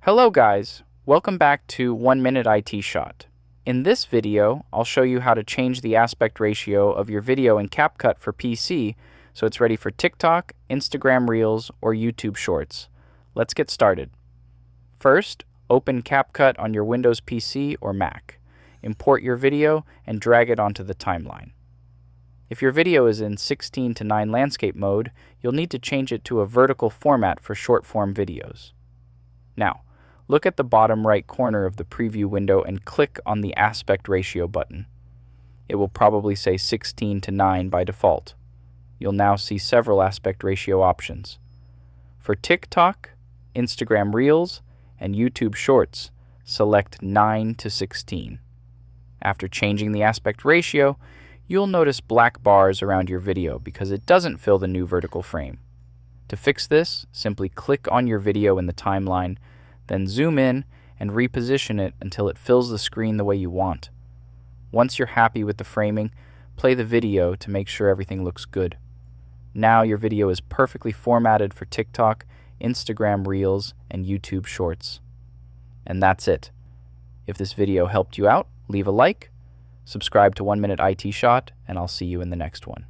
Hello guys, welcome back to 1 Minute IT Shot. In this video, I'll show you how to change the aspect ratio of your video in CapCut for PC so it's ready for TikTok, Instagram Reels, or YouTube Shorts. Let's get started. First, open CapCut on your Windows PC or Mac. Import your video and drag it onto the timeline. If your video is in 16:9 landscape mode, you'll need to change it to a vertical format for short-form videos. Now, look at the bottom right corner of the preview window and click on the aspect ratio button. It will probably say 16:9 by default. You'll now see several aspect ratio options. For TikTok, Instagram Reels, and YouTube Shorts, select 9:16. After changing the aspect ratio, you'll notice black bars around your video because it doesn't fill the new vertical frame. To fix this, simply click on your video in the timeline, then zoom in and reposition it until it fills the screen the way you want. Once you're happy with the framing, play the video to make sure everything looks good. Now your video is perfectly formatted for TikTok, Instagram Reels, and YouTube Shorts. And that's it. If this video helped you out, leave a like, subscribe to 1 Minute IT Shot, and I'll see you in the next one.